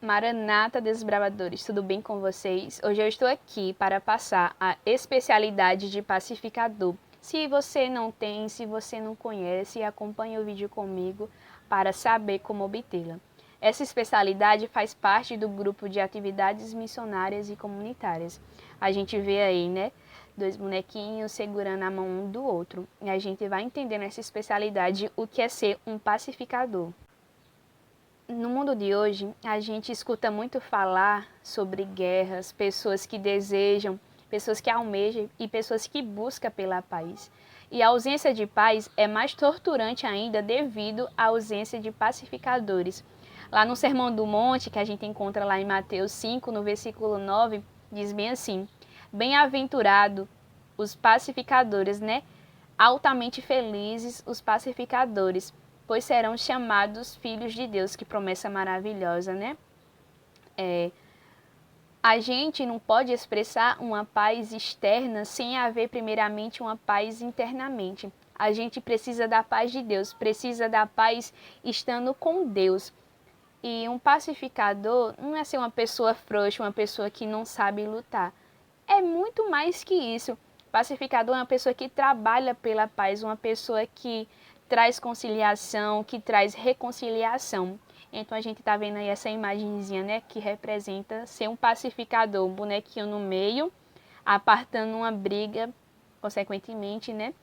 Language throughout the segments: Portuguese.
Maranata, desbravadores, tudo bem com vocês? Hoje eu estou aqui para passar a especialidade de pacificador. Se você não tem, se você não conhece, acompanhe o vídeo comigo para saber como obtê-la. Essa especialidade faz parte do grupo de atividades missionárias e comunitárias. A gente vê aí, né, dois bonequinhos segurando a mão um do outro. E a gente vai entender nessa especialidade o que é ser um pacificador. No mundo de hoje, a gente escuta muito falar sobre guerras, pessoas que desejam, pessoas que almejam e pessoas que buscam pela paz. E a ausência de paz é mais torturante ainda devido à ausência de pacificadores. Lá no Sermão do Monte, que a gente encontra lá em Mateus 5, no versículo 9, diz bem assim: Bem-aventurado os pacificadores, né? Altamente felizes os pacificadores, pois serão chamados filhos de Deus. Que promessa maravilhosa, né? A gente não pode expressar uma paz externa sem haver primeiramente uma paz internamente. A gente precisa da paz de Deus, precisa da paz estando com Deus. E um pacificador não é ser uma pessoa frouxa, uma pessoa que não sabe lutar. É muito mais que isso. Pacificador é uma pessoa que trabalha pela paz, uma pessoa que traz conciliação, que traz reconciliação. Então a gente está vendo aí essa imagenzinha, né, que representa ser um pacificador, um bonequinho no meio, apartando uma briga, consequentemente, né?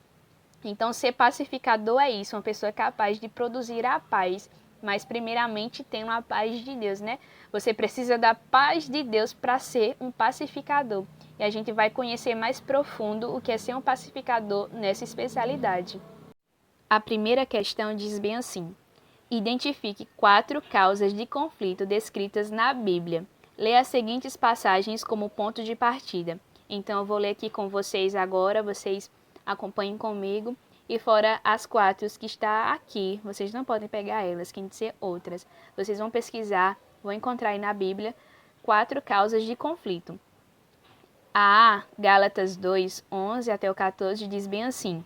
Então ser pacificador é isso, uma pessoa capaz de produzir a paz, mas primeiramente tendo a paz de Deus, né? Você precisa da paz de Deus para ser um pacificador. E a gente vai conhecer mais profundo o que é ser um pacificador nessa especialidade. A primeira questão diz bem assim: identifique 4 causas de conflito descritas na Bíblia. Leia as seguintes passagens como ponto de partida. Então eu vou ler aqui com vocês agora, vocês acompanhem comigo. E fora as 4 que está aqui, vocês não podem pegar elas, tem que ser outras. Vocês vão pesquisar, vão encontrar aí na Bíblia 4 causas de conflito. A Gálatas 2, 11 até o 14 diz bem assim: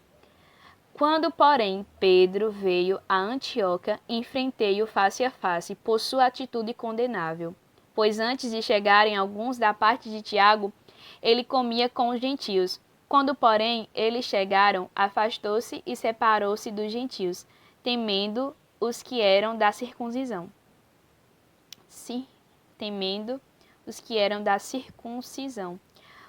Quando, porém, Pedro veio a Antioquia, enfrentei-o face a face, por sua atitude condenável. Pois antes de chegarem alguns da parte de Tiago, ele comia com os gentios. Quando, porém, eles chegaram, afastou-se e separou-se dos gentios, temendo os que eram da circuncisão. Sim, temendo os que eram da circuncisão.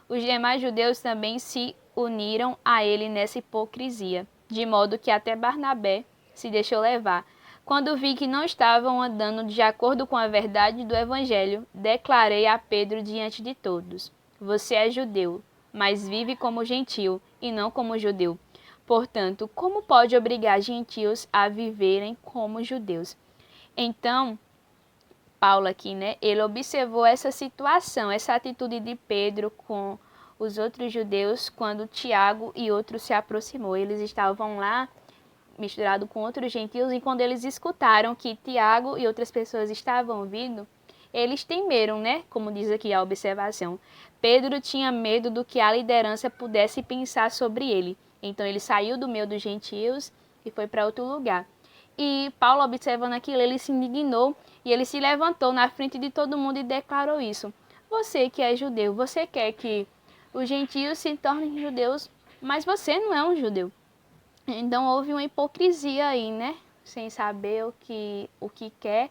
Os demais judeus também se uniram a ele nessa hipocrisia, de modo que até Barnabé se deixou levar. Quando vi que não estavam andando de acordo com a verdade do Evangelho, declarei a Pedro diante de todos: Você é judeu, mas vive como gentil e não como judeu. Portanto, como pode obrigar gentios a viverem como judeus? Então, Paulo aqui, né? Ele observou essa situação, essa atitude de Pedro com os outros judeus quando Tiago e outros se aproximou. Eles estavam lá misturados com outros gentios e quando eles escutaram que Tiago e outras pessoas estavam vindo, eles temeram, né? Como diz aqui a observação. Pedro tinha medo do que a liderança pudesse pensar sobre ele. Então ele saiu do meio dos gentios e foi para outro lugar. E Paulo, observando aquilo, ele se indignou e ele se levantou na frente de todo mundo e declarou isso: Você que é judeu, você quer que os gentios se tornem judeus, mas você não é um judeu. Então houve uma hipocrisia aí, né? Sem saber o que quer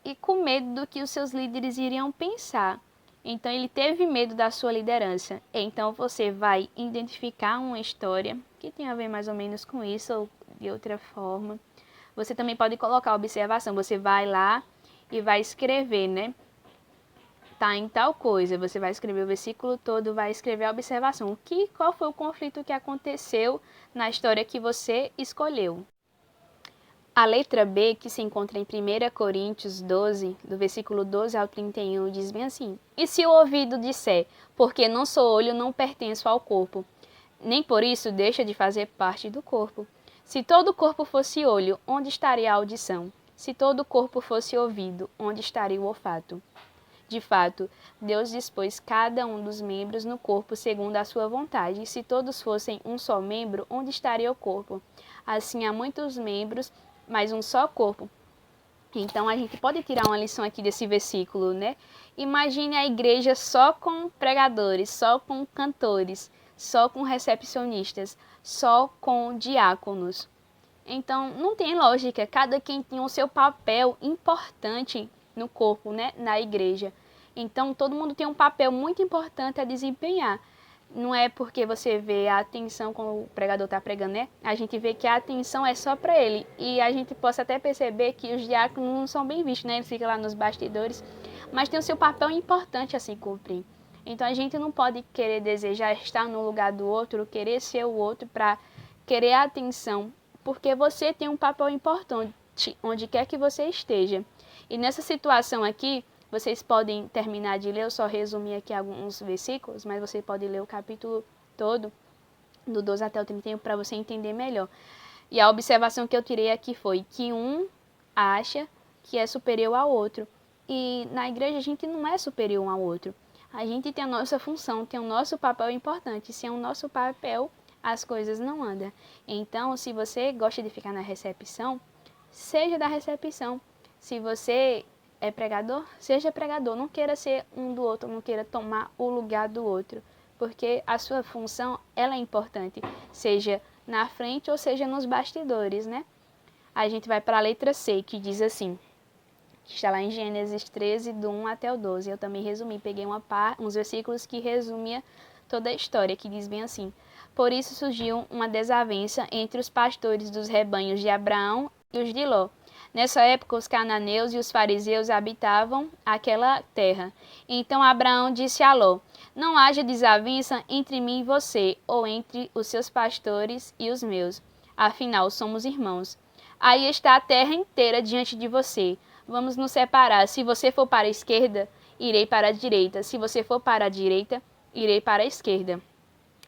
e com medo do que os seus líderes iriam pensar. Então ele teve medo da sua liderança. Então você vai identificar uma história que tem a ver mais ou menos com isso ou de outra forma. Você também pode colocar observação. Você vai lá e vai escrever, né? Tá em tal coisa. Você vai escrever o versículo todo, vai escrever a observação. Qual foi o conflito que aconteceu na história que você escolheu? A letra B, que se encontra em 1 Coríntios 12, do versículo 12 ao 31, diz bem assim: E se o ouvido disser, porque não sou olho, não pertenço ao corpo, nem por isso deixa de fazer parte do corpo. Se todo o corpo fosse olho, onde estaria a audição? Se todo o corpo fosse ouvido, onde estaria o olfato? De fato, Deus dispôs cada um dos membros no corpo segundo a sua vontade. E se todos fossem um só membro, onde estaria o corpo? Assim há muitos membros, mas um só corpo. Então a gente pode tirar uma lição aqui desse versículo, né? Imagine a igreja só com pregadores, só com cantores, só com recepcionistas, só com diáconos. Então não tem lógica, cada quem tem o seu papel importante no corpo, né? Na igreja. Então todo mundo tem um papel muito importante a desempenhar. Não é porque você vê a atenção quando o pregador está pregando, né? A gente vê que a atenção é só para ele. E a gente possa até perceber que os diáconos não são bem vistos, né? Eles ficam lá nos bastidores. Mas tem o seu papel importante a se cumprir. Então a gente não pode querer desejar estar no lugar do outro, querer ser o outro para querer a atenção. Porque você tem um papel importante onde quer que você esteja. E nessa situação aqui, vocês podem terminar de ler, eu só resumi aqui alguns versículos, mas você pode ler o capítulo todo, do 12 até o 31, para você entender melhor. E a observação que eu tirei aqui foi que um acha que é superior ao outro. E na igreja a gente não é superior um ao outro. A gente tem a nossa função, tem o nosso papel importante. Se é o nosso papel, as coisas não andam. Então, se você gosta de ficar na recepção, seja da recepção. Se você é pregador, seja pregador. Não queira ser um do outro, não queira tomar o lugar do outro. Porque a sua função, ela é importante. Seja na frente ou seja nos bastidores, né? A gente vai para a letra C, que diz assim, que está lá em Gênesis 13, do 1 até o 12. Eu também resumi, peguei uns versículos que resumia toda a história, que diz bem assim. Por isso surgiu uma desavença entre os pastores dos rebanhos de Abraão e os de Ló. Nessa época, os cananeus e os fariseus habitavam aquela terra. Então Abraão disse a Ló, não haja desavença entre mim e você, ou entre os seus pastores e os meus. Afinal, somos irmãos. Aí está a terra inteira diante de você. Vamos nos separar. Se você for para a esquerda, irei para a direita. Se você for para a direita, irei para a esquerda.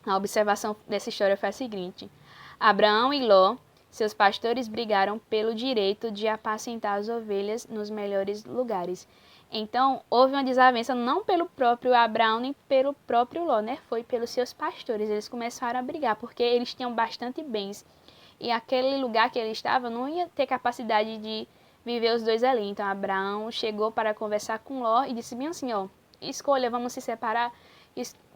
A observação dessa história foi a seguinte. Abraão e Ló, seus pastores, brigaram pelo direito de apacentar as ovelhas nos melhores lugares. Então, houve uma desavença não pelo próprio Abraão nem pelo próprio Ló, né? Foi pelos seus pastores. Eles começaram a brigar porque eles tinham bastante bens. E aquele lugar que ele estava não ia ter capacidade de viver os dois ali. Então, Abraão chegou para conversar com Ló e disse bem assim, ó, escolha, vamos se separar,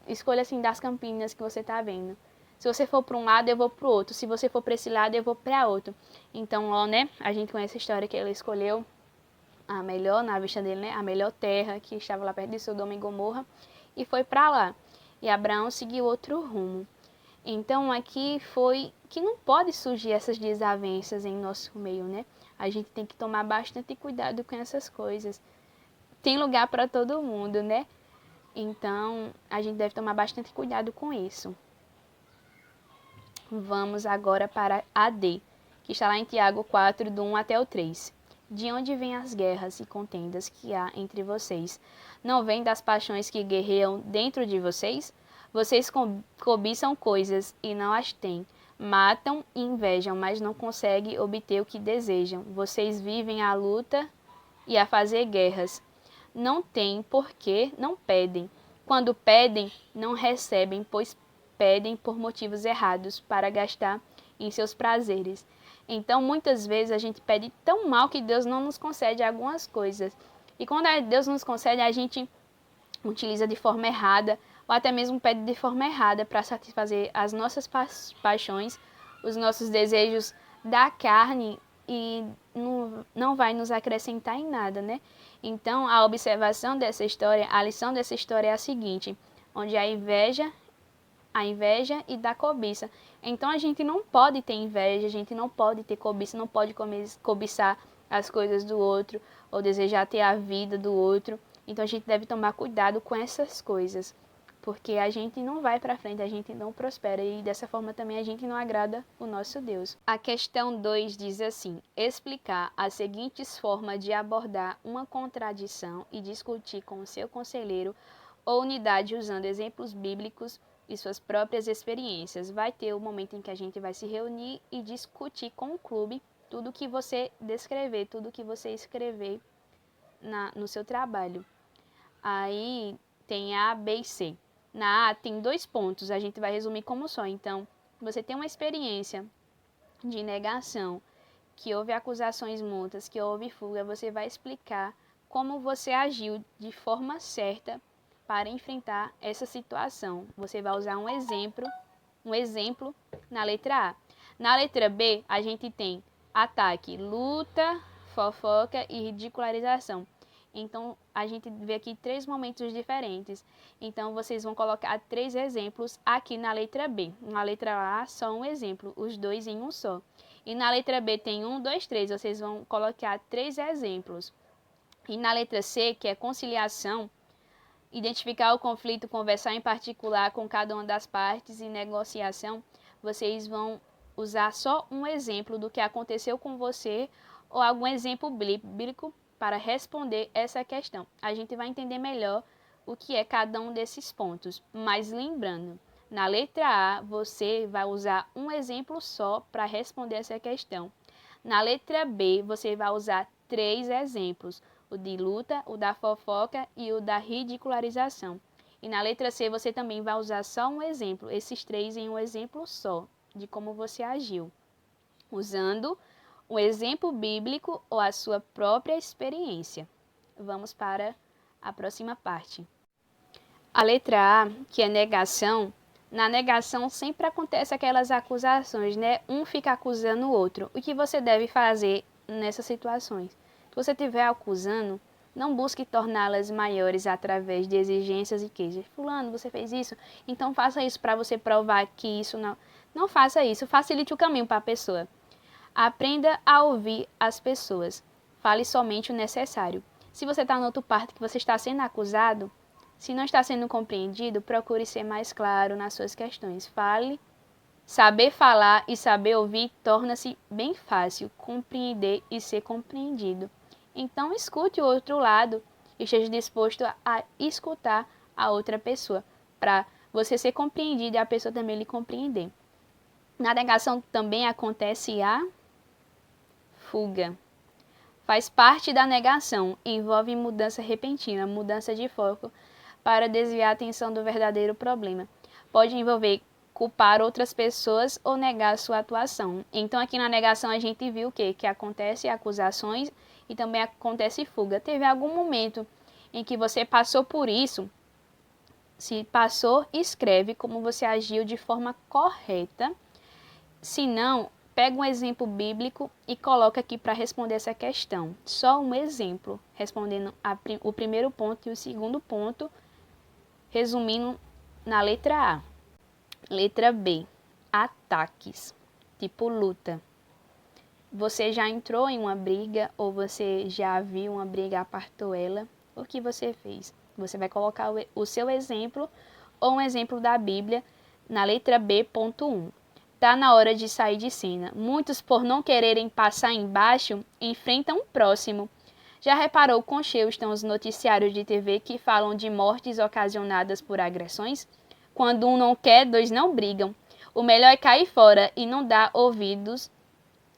escolha assim das campinas que você está vendo. Se você for para um lado, eu vou para o outro. Se você for para esse lado, eu vou para outro. Então, Ló, né, a gente conhece a história que ele escolheu a melhor, na vista dele, né, a melhor terra que estava lá perto de Sodoma e Gomorra e foi para lá. E Abraão seguiu outro rumo. Então, aqui foi que não pode surgir essas desavenças em nosso meio, né? A gente tem que tomar bastante cuidado com essas coisas. Tem lugar para todo mundo, né? Então, a gente deve tomar bastante cuidado com isso. Vamos agora para a D, que está lá em Tiago 4, do 1 até o 3. De onde vêm as guerras e contendas que há entre vocês? Não vêm das paixões que guerreiam dentro de vocês? Vocês cobiçam coisas e não as têm. Matam e invejam, mas não conseguem obter o que desejam. Vocês vivem a luta e a fazer guerras. Não têm porque não pedem. Quando pedem, não recebem, pois pedem por motivos errados para gastar em seus prazeres. Então, muitas vezes a gente pede tão mal que Deus não nos concede algumas coisas. E quando Deus nos concede, a gente utiliza de forma errada, ou até mesmo pede de forma errada para satisfazer as nossas paixões, os nossos desejos da carne e não vai nos acrescentar em nada, né? Então, a observação dessa história, a lição dessa história é a seguinte, onde a inveja e da cobiça. Então a gente não pode ter inveja, a gente não pode ter cobiça, não pode cobiçar as coisas do outro ou desejar ter a vida do outro. Então a gente deve tomar cuidado com essas coisas, porque a gente não vai para frente, a gente não prospera e dessa forma também a gente não agrada o nosso Deus. A questão 2 diz assim: explicar as seguintes formas de abordar uma contradição e discutir com o seu conselheiro ou unidade usando exemplos bíblicos e suas próprias experiências. Vai ter o momento em que a gente vai se reunir e discutir com o clube tudo que você descrever, tudo que você escrever no seu trabalho. Aí tem A, B e C. Na A tem 2 pontos, a gente vai resumir como só. Então, você tem uma experiência de negação que houve acusações muitas, que houve fuga, você vai explicar como você agiu de forma certa para enfrentar essa situação. Você vai usar um exemplo na letra A. Na letra B, a gente tem ataque, luta, fofoca e ridicularização. Então, a gente vê aqui 3 momentos diferentes. Então, vocês vão colocar 3 exemplos aqui na letra B. Na letra A, só um exemplo, os 2 em um só. E na letra B tem 1, 2, 3. Vocês vão colocar 3 exemplos. E na letra C, que é conciliação, identificar o conflito, conversar em particular com cada uma das partes e negociação, vocês vão usar só um exemplo do que aconteceu com você ou algum exemplo bíblico para responder essa questão. A gente vai entender melhor o que é cada um desses pontos. Mas lembrando, na letra A, você vai usar um exemplo só para responder essa questão. Na letra B, você vai usar 3 exemplos: o de luta, o da fofoca e o da ridicularização. E na letra C você também vai usar só um exemplo, esses 3 em um exemplo só, de como você agiu, usando um exemplo bíblico ou a sua própria experiência. Vamos para a próxima parte. A letra A, que é negação, na negação sempre acontece aquelas acusações, né? Um fica acusando o outro. O que você deve fazer nessas situações? Se você estiver acusando, não busque torná-las maiores através de exigências e queixas. Fulano, você fez isso? Então faça isso para você provar que isso não... Não faça isso, facilite o caminho para a pessoa. Aprenda a ouvir as pessoas. Fale somente o necessário. Se você está na outra parte que você está sendo acusado, se não está sendo compreendido, procure ser mais claro nas suas questões. Fale. Saber falar e saber ouvir torna-se bem fácil, compreender e ser compreendido. Então, escute o outro lado e esteja disposto a escutar a outra pessoa, para você ser compreendido e a pessoa também lhe compreender. Na negação também acontece a fuga. Faz parte da negação, envolve mudança repentina, mudança de foco para desviar a atenção do verdadeiro problema. Pode envolver culpar outras pessoas ou negar sua atuação. Então aqui na negação a gente viu o quê? Que acontece acusações e também acontece fuga. Teve algum momento em que você passou por isso? Se passou, escreve como você agiu de forma correta. Se não, pega um exemplo bíblico e coloca aqui para responder essa questão. Só um exemplo, respondendo o primeiro ponto e o segundo ponto, resumindo na letra A. Letra B, ataques, tipo luta. Você já entrou em uma briga ou você já viu uma briga, apartou ela? O que você fez? Você vai colocar o seu exemplo ou um exemplo da Bíblia na letra B, ponto 1. Tá na hora de sair de cena. Muitos, por não quererem passar embaixo, enfrentam o próximo. Já reparou quão cheios estão os noticiários de TV que falam de mortes ocasionadas por agressões? Quando um não quer, 2 não brigam. O melhor é cair fora e não dar ouvidos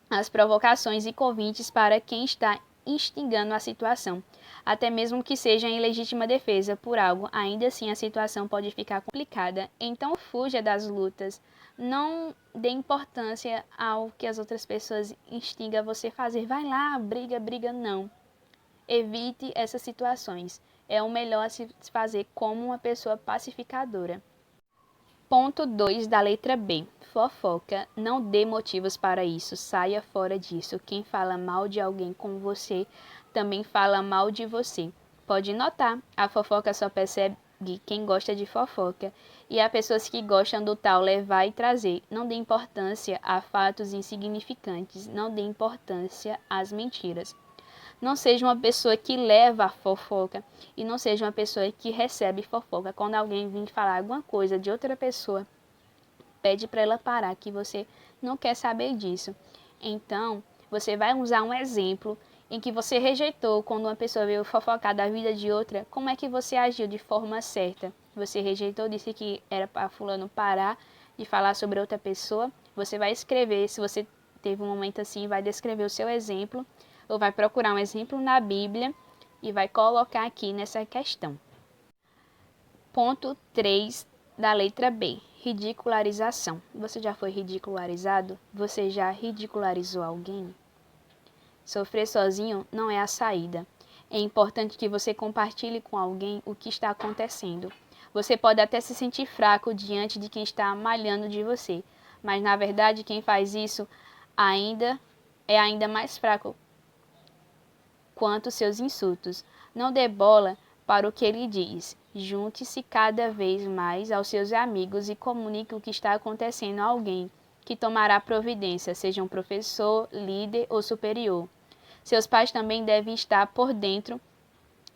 às provocações e convites para quem está instigando a situação. Até mesmo que seja em legítima defesa por algo, ainda assim a situação pode ficar complicada. Então fuja das lutas. Não dê importância ao que as outras pessoas instigam a você fazer. Vai lá, briga, briga, não. Evite essas situações. É o melhor a se fazer como uma pessoa pacificadora. Ponto 2 da letra B. Fofoca. Não dê motivos para isso. Saia fora disso. Quem fala mal de alguém com você, também fala mal de você. Pode notar, a fofoca só percebe quem gosta de fofoca. E há pessoas que gostam do tal levar e trazer. Não dê importância a fatos insignificantes. Não dê importância às mentiras. Não seja uma pessoa que leva a fofoca e não seja uma pessoa que recebe fofoca. Quando alguém vir falar alguma coisa de outra pessoa, pede para ela parar, que você não quer saber disso. Então, você vai usar um exemplo em que você rejeitou quando uma pessoa veio fofocar da vida de outra. Como é que você agiu de forma certa? Você rejeitou, disse que era para fulano parar de falar sobre outra pessoa. Você vai escrever, se você teve um momento assim, vai descrever o seu exemplo, ou vai procurar um exemplo na Bíblia e vai colocar aqui nessa questão. Ponto 3 da letra B. Ridicularização. Você já foi ridicularizado? Você já ridicularizou alguém? Sofrer sozinho não é a saída. É importante que você compartilhe com alguém o que está acontecendo. Você pode até se sentir fraco diante de quem está malhando de você, mas na verdade quem faz isso ainda mais fraco quanto seus insultos. Não dê bola para o que ele diz. Junte-se cada vez mais aos seus amigos e comunique o que está acontecendo a alguém que tomará providência, seja um professor, líder ou superior. Seus pais também devem estar por dentro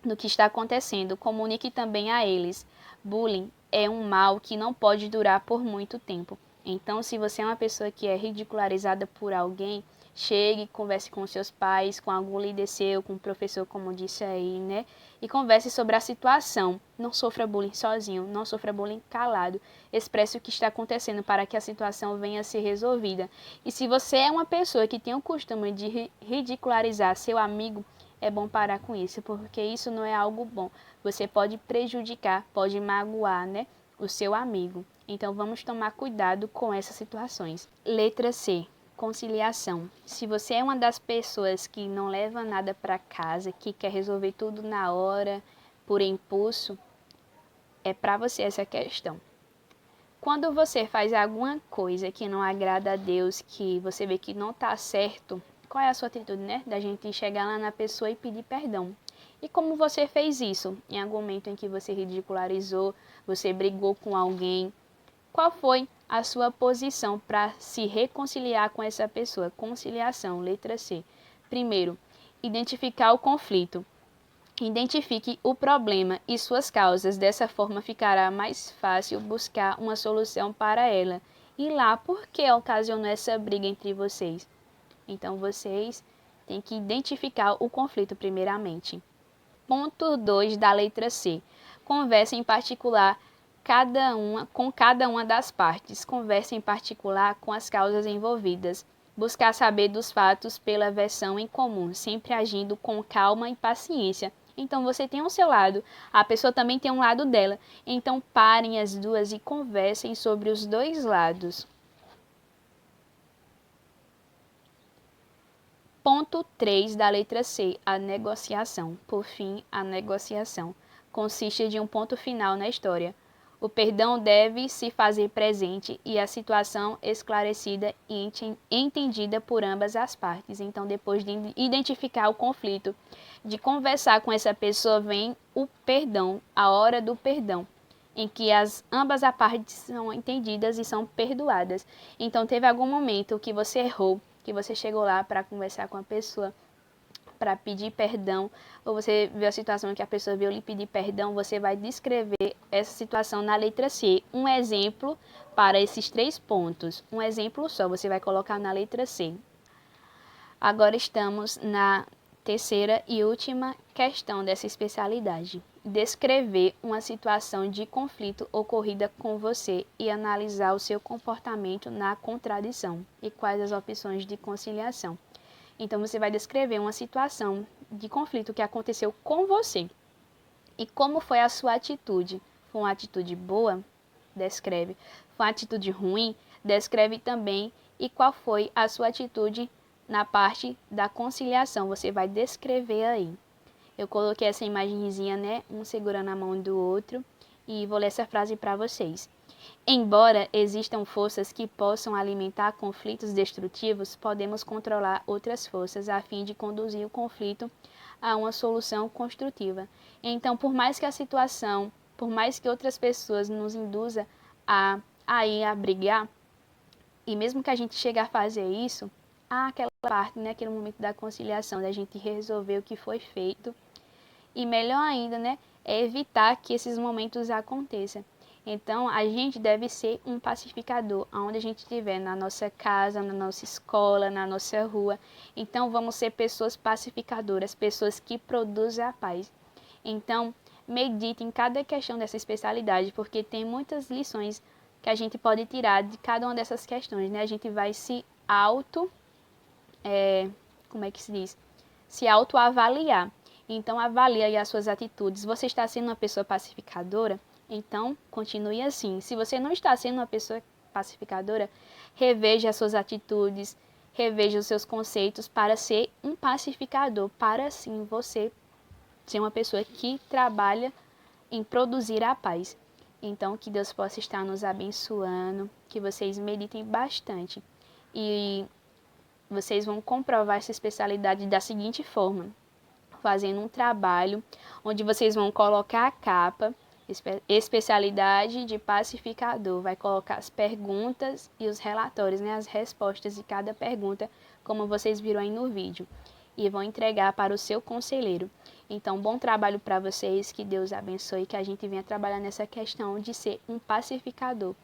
do que está acontecendo. Comunique também a eles. Bullying é um mal que não pode durar por muito tempo. Então, se você é uma pessoa que é ridicularizada por alguém, chegue, converse com seus pais, com algum líder seu, com um professor, como disse aí, né? E converse sobre a situação. Não sofra bullying sozinho, não sofra bullying calado. Expresse o que está acontecendo para que a situação venha a ser resolvida. E se você é uma pessoa que tem o costume de ridicularizar seu amigo, é bom parar com isso, porque isso não é algo bom. Você pode prejudicar, pode magoar, né, o seu amigo. Então vamos tomar cuidado com essas situações. Letra C. Conciliação. Se você é uma das pessoas que não leva nada para casa, que quer resolver tudo na hora, por impulso, é para você essa questão. Quando você faz alguma coisa que não agrada a Deus, que você vê que não está certo, qual é a sua atitude, né? Da gente chegar lá na pessoa e pedir perdão. E como você fez isso? Em algum momento em que você ridicularizou, você brigou com alguém, qual foi a sua posição para se reconciliar com essa pessoa? Conciliação, letra C. Primeiro, identificar o conflito. Identifique o problema e suas causas, dessa forma ficará mais fácil buscar uma solução para ela. E lá, por que ocasionou essa briga entre vocês? Então, vocês têm que identificar o conflito primeiramente. Ponto 2 da letra C. Converse em particular com cada uma das partes. Converse em particular com as causas envolvidas. Buscar saber dos fatos pela versão em comum, sempre agindo com calma e paciência. Então você tem o seu lado, a pessoa também tem um lado dela. Então parem as duas e conversem sobre os dois lados. Ponto 3 da letra C, a negociação. Por fim, a negociação consiste de um ponto final na história. O perdão deve se fazer presente e a situação esclarecida e entendida por ambas as partes. Então, depois de identificar o conflito, de conversar com essa pessoa, vem o perdão, a hora do perdão, em que ambas as partes são entendidas e são perdoadas. Então, teve algum momento que você errou, que você chegou lá para conversar com a pessoa, para pedir perdão, ou você viu a situação em que a pessoa veio lhe pedir perdão, você vai descrever essa situação na letra C. Um exemplo para esses 3 pontos. Um exemplo só, você vai colocar na letra C. Agora estamos na terceira e última questão dessa especialidade. Descrever uma situação de conflito ocorrida com você e analisar o seu comportamento na contradição e quais as opções de conciliação. Então, você vai descrever uma situação de conflito que aconteceu com você. E como foi a sua atitude? Foi uma atitude boa? Descreve. Foi uma atitude ruim? Descreve também. E qual foi a sua atitude na parte da conciliação? Você vai descrever aí. Eu coloquei essa imagenzinha, né? Um segurando a mão do outro. E vou ler essa frase para vocês. Embora existam forças que possam alimentar conflitos destrutivos, podemos controlar outras forças a fim de conduzir o conflito a uma solução construtiva. Então, por mais que a situação, por mais que outras pessoas nos induzam a ir a brigar, e mesmo que a gente chegue a fazer isso, há aquela parte, né, aquele momento da conciliação, da gente resolver o que foi feito. E melhor ainda, né, é evitar que esses momentos aconteçam. Então, a gente deve ser um pacificador, aonde a gente estiver, na nossa casa, na nossa escola, na nossa rua. Então, vamos ser pessoas pacificadoras, pessoas que produzem a paz. Então, medite em cada questão dessa especialidade, porque tem muitas lições que a gente pode tirar de cada uma dessas questões, né? A gente vai se como é que se diz? Se autoavaliar. Então, avalie aí as suas atitudes. Você está sendo uma pessoa pacificadora? Então, continue assim. Se você não está sendo uma pessoa pacificadora, reveja as suas atitudes, reveja os seus conceitos para ser um pacificador, para assim você ser uma pessoa que trabalha em produzir a paz. Então, que Deus possa estar nos abençoando, que vocês meditem bastante. E vocês vão comprovar essa especialidade da seguinte forma: fazendo um trabalho onde vocês vão colocar a capa, especialidade de pacificador, vai colocar as perguntas e os relatórios, né, as respostas de cada pergunta, como vocês viram aí no vídeo, e vão entregar para o seu conselheiro. Então, bom trabalho para vocês, que Deus abençoe, que a gente venha trabalhar nessa questão de ser um pacificador.